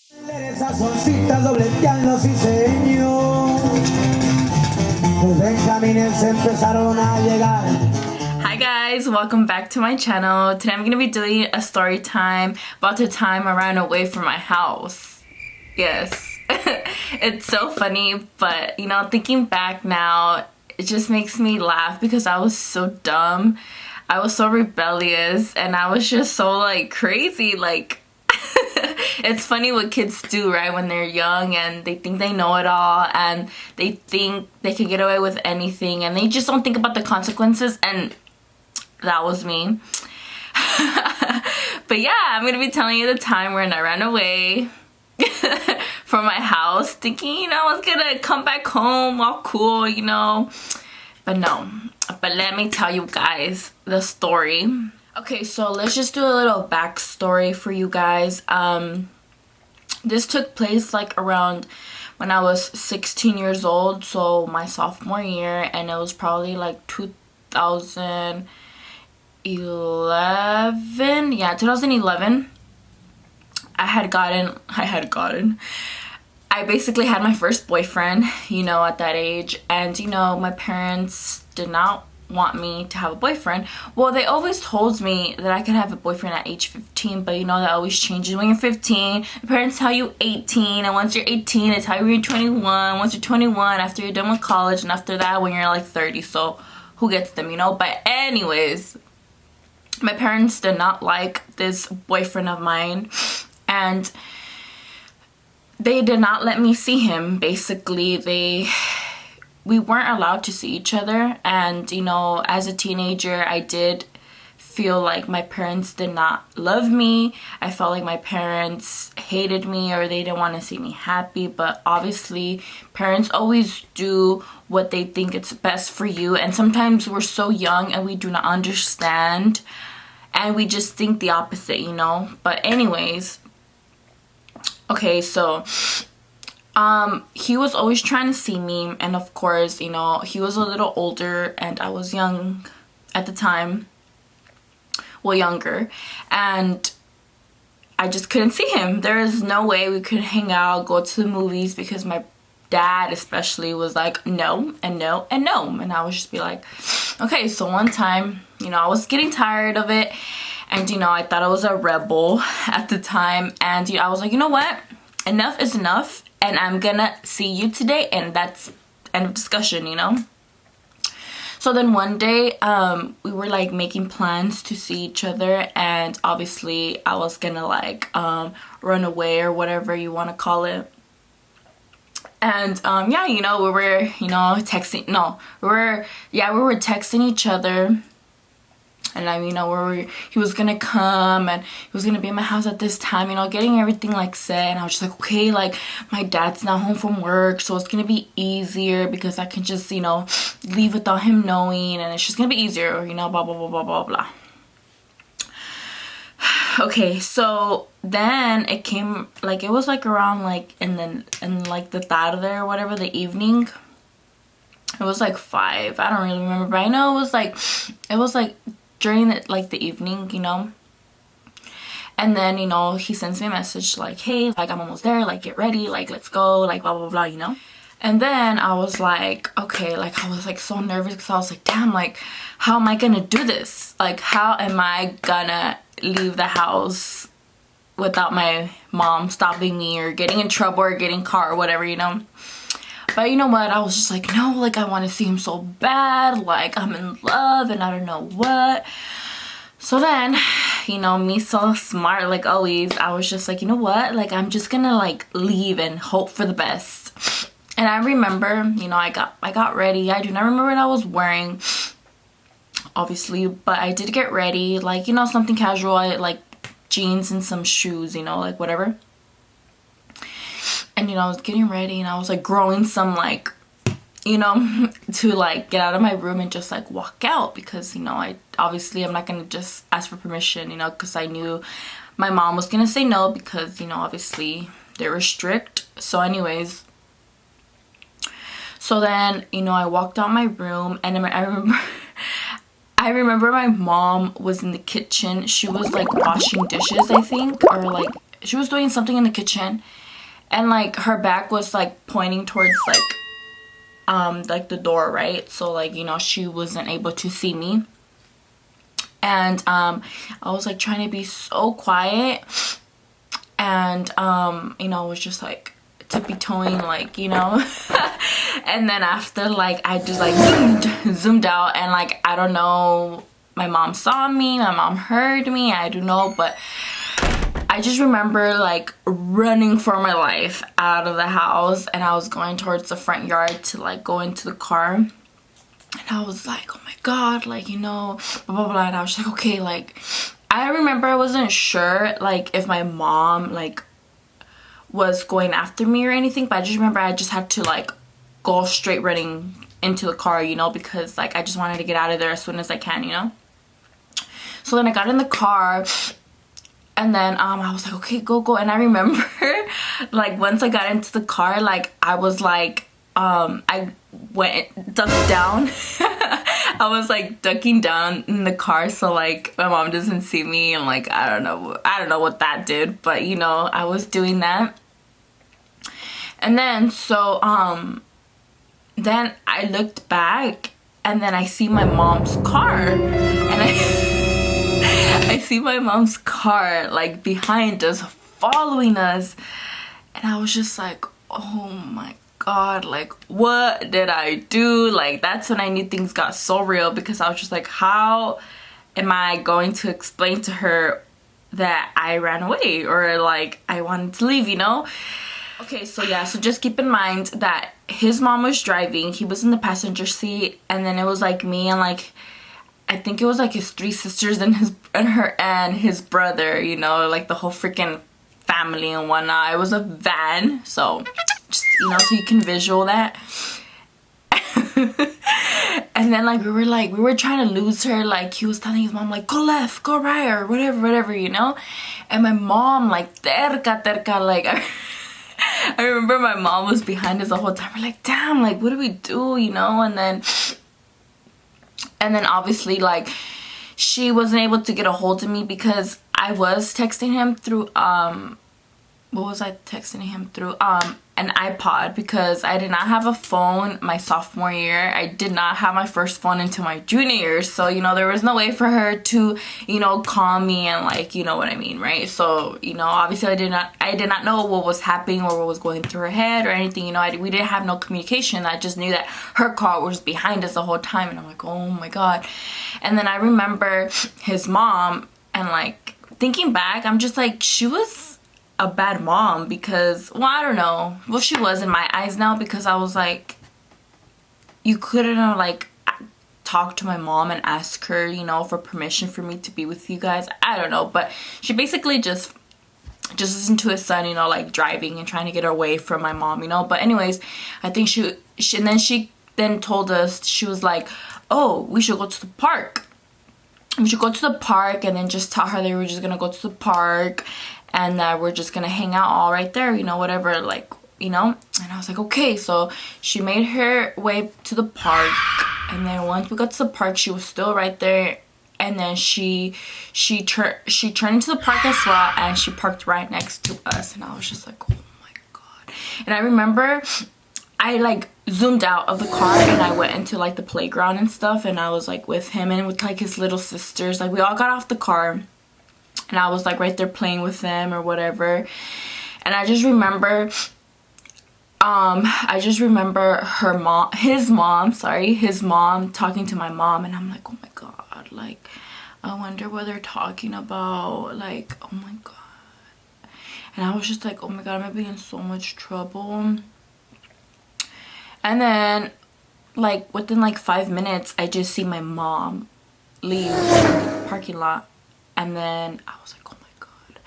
Esas solcitas dobletean los diseños. Los benjamines empezaron a llegar. Hi guys, welcome back to my channel. Today I'm going to be doing a story time about the time I ran away from my house. Yes, it's so funny, but you know, thinking back now, it just makes me laugh because I was so dumb. I was so rebellious and I was just so like crazy. Like it's funny what kids do, right, when they're young and they think they know it all and they think they can get away with anything and they just don't think about the consequences, and that was me. But yeah, I'm gonna be telling you the time when I ran away from my house thinking, you know, I was gonna come back home all cool, you know, but no. But let me tell you guys the story. Okay, so let's just do a little backstory for you guys. This took place like around when I was 16 years old, so my sophomore year, and it was probably like 2011. Yeah, 2011. I basically had my first boyfriend, you know, at that age, and you know, my parents did not want me to have a boyfriend. Well, they always told me that I could have a boyfriend at age 15, but you know, that always changes when you're 15. The parents tell you 18, and once you're 18, they tell you you're 21. Once you're 21, after you're done with college, and after that, when you're like 30, so who gets them, you know? But anyways, my parents did not like this boyfriend of mine, and they did not let me see him. Basically, we weren't allowed to see each other, and you know, as a teenager, I did feel like my parents did not love me. I felt like my parents hated me, or they didn't want to see me happy. But obviously, parents always do what they think it's best for you, and sometimes we're so young and we do not understand, and we just think the opposite, you know. But anyways, okay, so he was always trying to see me, and of course, you know, he was a little older and I was young at the time, well, younger, and I just couldn't see him. There is no way we could hang out, go to the movies, because my dad especially was like no and no and no, and I would just be like, okay. So one time, you know, I was getting tired of it, and you know, I thought I was a rebel at the time, and you know, I was like, you know what, enough is enough, and I'm gonna see you today, and that's end of discussion, you know. So then one day, we were like making plans to see each other, and obviously I was gonna like run away, or whatever you want to call it. And yeah, you know, we were, you know, texting. No, we were texting each other. And I, you know, he was gonna come and he was gonna be in my house at this time, you know, getting everything like set. And I was just like, okay, like my dad's not home from work, so it's gonna be easier because I can just, you know, leave without him knowing, and it's just gonna be easier, you know, blah blah blah blah blah blah. Okay, so then it came, like, it was like around like in like the tarde or whatever, the evening. It was like 5, I don't really remember, but I know it was like during the evening, you know. And then, you know, he sends me a message like, hey, like, I'm almost there, like, get ready, like, let's go, like, blah blah blah, you know. And then I was like, okay, like, I was like so nervous because I was like, damn, like, how am I gonna do this? Like, how am I gonna leave the house without my mom stopping me or getting in trouble or getting caught or whatever, you know. But you know what, I was just like, no, like, I want to see him so bad, like, I'm in love and I don't know what. So then, you know, me so smart like always, I was just like, you know what, like, I'm just gonna like leave and hope for the best. And I remember, you know, I got ready. I do not remember what I was wearing, obviously, but I did get ready, like, you know, something casual, like jeans and some shoes, you know, like whatever. And, you know, I was getting ready and I was like growing some, like, you know, to like get out of my room and just like walk out, because, you know, I'm not gonna just ask for permission, you know, because I knew my mom was gonna say no, because, you know, obviously they were strict. So anyways, so then, you know, I walked out my room, and I remember my mom was in the kitchen. She was like washing dishes, I think, or like she was doing something in the kitchen, and like her back was like pointing towards like the door, right? So like, you know, she wasn't able to see me. And I was like trying to be so quiet, and you know, it was just like tippy-toeing, like, you know. And then after, like, I just like zoomed out, and like, I don't know, my mom saw me, my mom heard me, I don't know, but I just remember like running for my life out of the house, and I was going towards the front yard to like go into the car. And I was like, oh my god, like, you know, blah blah blah. And I was like, okay, like, I remember I wasn't sure like if my mom like was going after me or anything, but I just remember I just had to like go straight running into the car, you know, because like I just wanted to get out of there as soon as I can, you know. So then I got in the car, and then I was like, okay, go. And I remember like once I got into the car, like I was like I went ducked down. I was like ducking down in the car so like my mom doesn't see me, and like I don't know what that did, but you know, I was doing that. And then so then I looked back, and then I see my mom's car, and I see my mom's car like behind us, following us. And I was just like, oh my god, like what did I do? Like that's when I knew things got so real, because I was just like, how am I going to explain to her that I ran away or like I wanted to leave, you know? Okay, so yeah, so just keep in mind that his mom was driving, he was in the passenger seat, and then it was like me and like I think it was like his 3 sisters and his brother, you know, like the whole freaking family and whatnot. It was a van, so just, you know, so you can visual that. And then like we were trying to lose her, like he was telling his mom like go left, go right, or whatever, you know. And my mom like terca, like I remember my mom was behind us the whole time. We're like, damn, like what do we do, you know? And then obviously like she wasn't able to get a hold of me, because I was texting him through what was I texting him through? An iPod, because I did not have a phone my sophomore year. I did not have my first phone until my junior year. So, you know, there was no way for her to, you know, call me and like, you know what I mean, right? So, you know, obviously I did not know what was happening or what was going through her head or anything, you know. We didn't have no communication. I just knew that her car was behind us the whole time, and I'm like, oh my god. And then I remember his mom, and like thinking back, I'm just like, she was a bad mom, because, well, I don't know, well, she was in my eyes now, because I was like, you couldn't have like talked to my mom and ask her, you know, for permission for me to be with you guys. I don't know, but she basically just listened to his son, you know, like driving and trying to get away from my mom, you know. But anyways, I think she then told us, she was like, oh, we should go to the park. We should go to the park, and then just tell her that we were just gonna go to the park, and that we're just gonna hang out all right there, you know, whatever, like, you know. And I was like, okay. So she made her way to the park, and then once we got to the park, she was still right there. And then she turned into the park as well, and she parked right next to us. And I was just like, oh my god. And I remember I like zoomed out of the car, and I went into like the playground and stuff, and I was like with him and with like his little sisters. Like we all got off the car, and I was like right there playing with them or whatever. And I just remember his mom talking to my mom, and I'm like, oh my god, like I wonder what they're talking about, like, oh my god. And I was just like, oh my god, I'm gonna be in so much trouble. And then like within like 5 minutes, I just see my mom leave the parking lot. And then I was like, oh my god.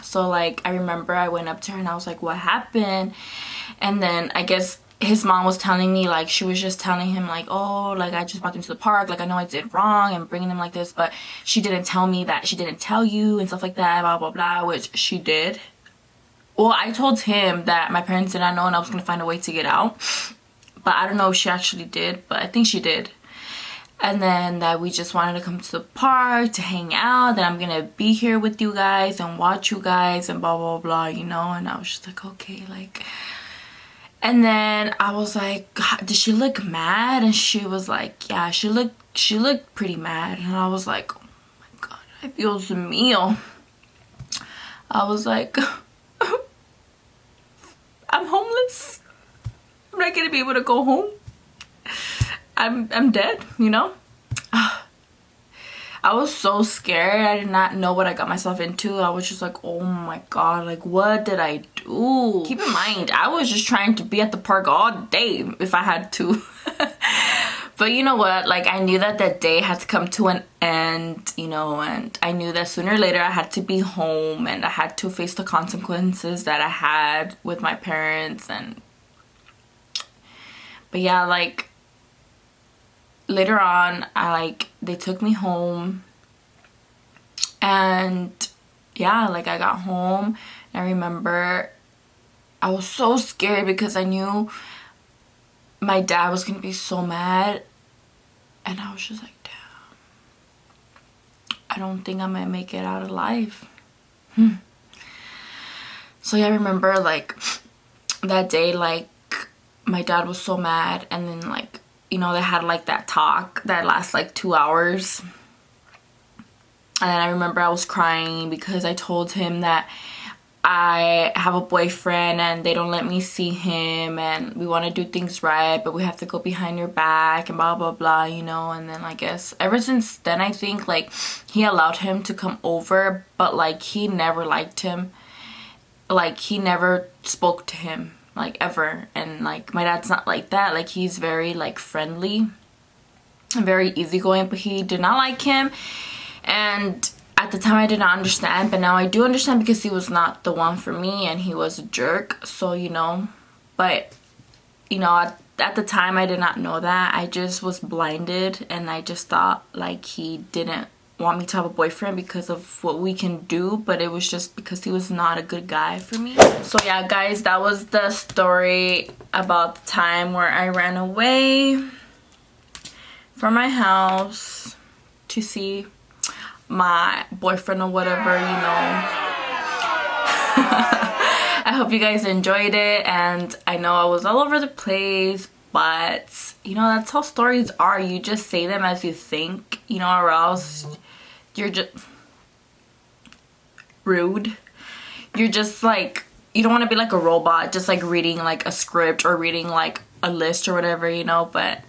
So like I remember I went up to her, and I was like, what happened? And then I guess his mom was telling me, like, she was just telling him like, oh, like I just brought him to the park, like I know I did wrong and bringing him like this, but she didn't tell me that she didn't tell you and stuff like that, blah blah blah, which she did. Well, I told him that my parents did not know, and I was gonna find a way to get out, but I don't know if she actually did, but I think she did. And then that we just wanted to come to the park to hang out, that I'm gonna be here with you guys and watch you guys and blah blah blah, you know. And I was just like, okay, like. And then I was like, did she look mad? And she was like, yeah, she looked pretty mad. And I was like, oh my god, I feel so meal. I was like, I'm homeless. I'm not gonna be able to go home. I'm dead, you know. I was so scared. I did not know what I got myself into. I was just like, oh my god, like what did I do? Keep in mind, I was just trying to be at the park all day if I had to. But you know what, like I knew that that day had to come to an end, you know, and I knew that sooner or later I had to be home and I had to face the consequences that I had with my parents. And but yeah, like later on, they took me home, and yeah, like I got home. And I remember I was so scared because I knew my dad was gonna be so mad, and I was just like, damn, I don't think I'm gonna make it out alive. So yeah, I remember like that day, like my dad was so mad, and then like, you know, they had like that talk that lasts like 2 hours. And I remember I was crying because I told him that I have a boyfriend and they don't let me see him, and we want to do things right, but we have to go behind your back and blah blah blah, you know. And then I guess ever since then, I think like he allowed him to come over, but like he never liked him. Like he never spoke to him, like ever. And like my dad's not like that. Like he's very like friendly and very easygoing, but he did not like him. And at the time I did not understand, but now I do understand because he was not the one for me and he was a jerk. So, you know, but you know, at the time I did not know that. I just was blinded, and I just thought like he didn't want me to have a boyfriend because of what we can do, but it was just because he was not a good guy for me. So yeah guys, that was the story about the time where I ran away from my house to see my boyfriend or whatever, you know. I hope you guys enjoyed it, and I know I was all over the place, but you know, that's how stories are. You just say them as you think, you know, or else you're just rude. You're just like, you don't want to be like a robot just like reading like a script or reading like a list or whatever, you know. But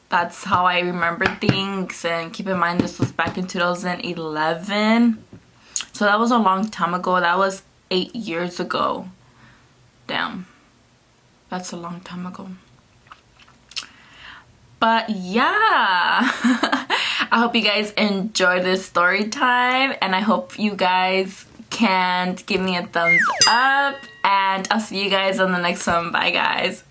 that's how I remember things. And keep in mind, this was back in 2011, so that was a long time ago. That was 8 years ago. Damn, that's a long time ago. But yeah, I hope you guys enjoyed this story time, and I hope you guys can give me a thumbs up, and I'll see you guys on the next one. Bye guys.